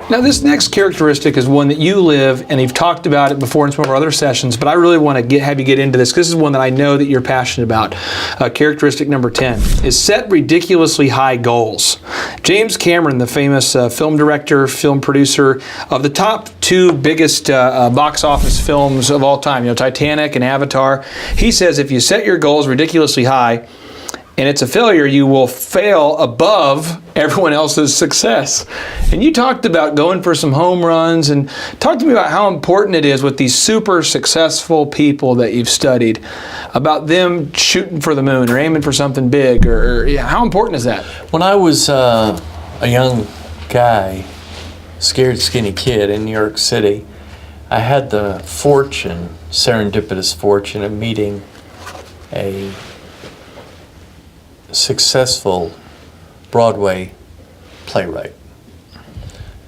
Now, this next characteristic is one that you live, and you've talked about it before in some of our other sessions, but I really want to have you get into this, because this is one that I know that you're passionate about. Characteristic number 10 is set ridiculously high goals. James Cameron, the famous film director, film producer of the top two biggest box office films of all time, Titanic and Avatar, he says if you set your goals ridiculously high, and it's a failure, you will fail above everyone else's success. And you talked about going for some home runs, and talk to me about how important it is with these super successful people that you've studied, about them shooting for the moon or aiming for something big, or how important is that? When I was a young guy, scared skinny kid in New York City, I had the serendipitous fortune of meeting a successful Broadway playwright.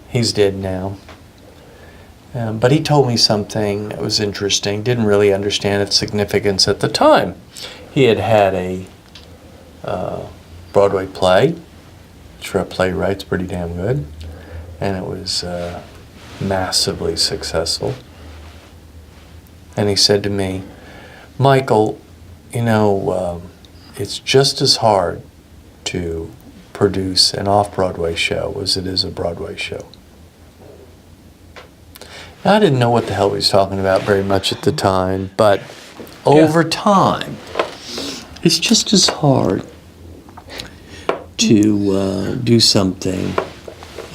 He's dead now. But he told me something that was interesting. Didn't really understand its significance at the time. He had had a Broadway play, which for a playwright's pretty damn good, and it was massively successful. And he said to me, Michael, it's just as hard to produce an off-Broadway show as it is a Broadway show. Now, I didn't know what the hell he was talking about very much at the time, but over time, it's just as hard to do something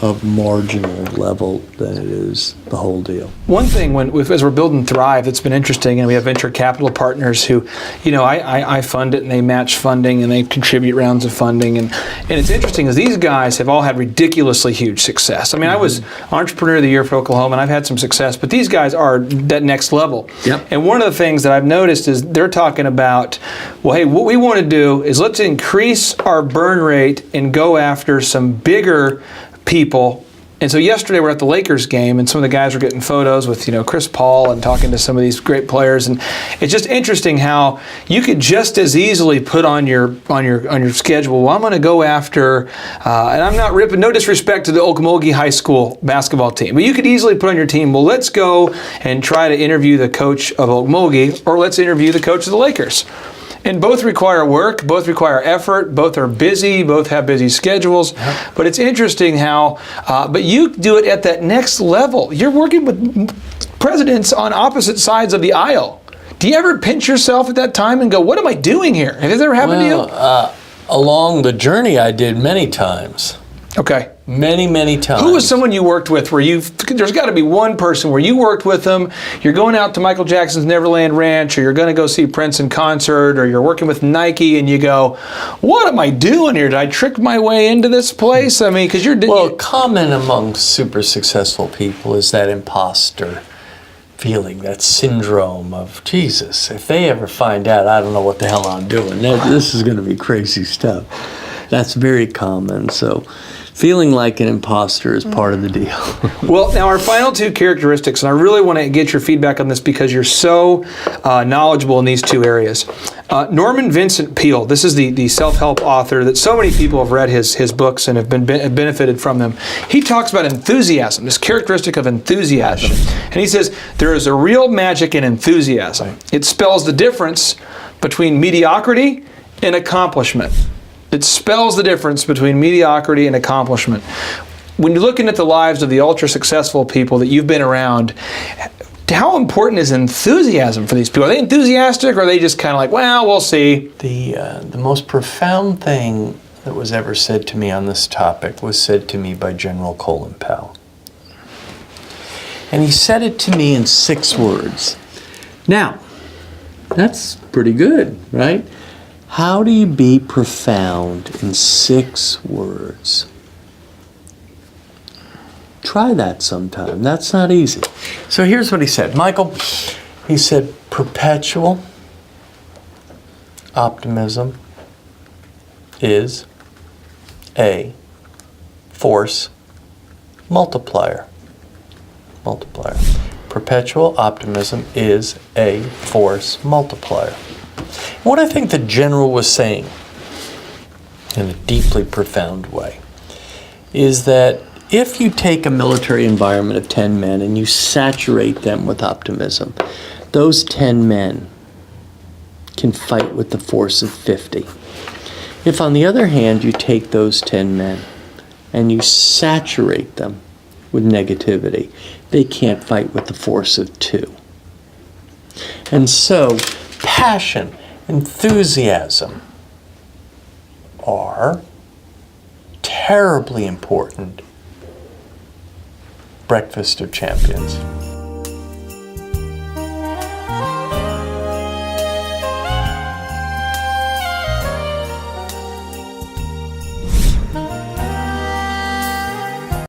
of marginal level than it is the whole deal. One thing, as we're building Thrive, it's been interesting, and we have venture capital partners who, I fund it, and they match funding, and they contribute rounds of funding, and it's interesting, as these guys have all had ridiculously huge success. I mean, I was Entrepreneur of the Year for Oklahoma, and I've had some success, but these guys are that next level. Yep. And one of the things that I've noticed is they're talking about, well, hey, what we want to do is let's increase our burn rate and go after some bigger people. And so yesterday we're at the Lakers game, and some of the guys were getting photos with Chris Paul and talking to some of these great players, and it's just interesting how you could just as easily put on your schedule, well, I'm going to go after, and I'm not ripping, no disrespect to the Okmulgee High School basketball team, but you could easily put on your team, well, let's go and try to interview the coach of Okmulgee, or let's interview the coach of the Lakers. And both require work, both require effort, both are busy, both have busy schedules. Yeah. But it's interesting how, but you do it at that next level. You're working with presidents on opposite sides of the aisle. Do you ever pinch yourself at that time and go, what am I doing here? Has that ever happened to you? Along the journey, I did many times. Okay. Many, many times. Who was someone you worked with where there's got to be one person where you worked with them, you're going out to Michael Jackson's Neverland Ranch, or you're going to go see Prince in concert, or you're working with Nike, and you go, what am I doing here? Did I trick my way into this place? I mean, because common among super successful people is that imposter feeling, that syndrome of, Jesus, if they ever find out, I don't know what the hell I'm doing. This is going to be crazy stuff. That's very common. So feeling like an imposter is part of the deal. Well, now our final two characteristics, and I really want to get your feedback on this because you're so knowledgeable in these two areas. Norman Vincent Peale, this is the self-help author that so many people have read his books and have benefited from them. He talks about enthusiasm, this characteristic of enthusiasm. And he says, there is a real magic in enthusiasm. It spells the difference between mediocrity and accomplishment. It spells the difference between mediocrity and accomplishment. When you're looking at the lives of the ultra-successful people that you've been around, how important is enthusiasm for these people? Are they enthusiastic, or are they just kind of like, well, we'll see? The most profound thing that was ever said to me on this topic was said to me by General Colin Powell. And he said it to me in 6 words. Now, that's pretty good, right? How do you be profound in 6 words? Try that sometime. That's not easy. So here's what he said. Michael, he said, perpetual optimism is a force multiplier. Perpetual optimism is a force multiplier. What I think the general was saying in a deeply profound way is that if you take a military environment of 10 men and you saturate them with optimism, those 10 men can fight with the force of 50. If, on the other hand, you take those 10 men and you saturate them with negativity, they can't fight with the force of 2. And so, passion, enthusiasm are terribly important. Breakfast of Champions.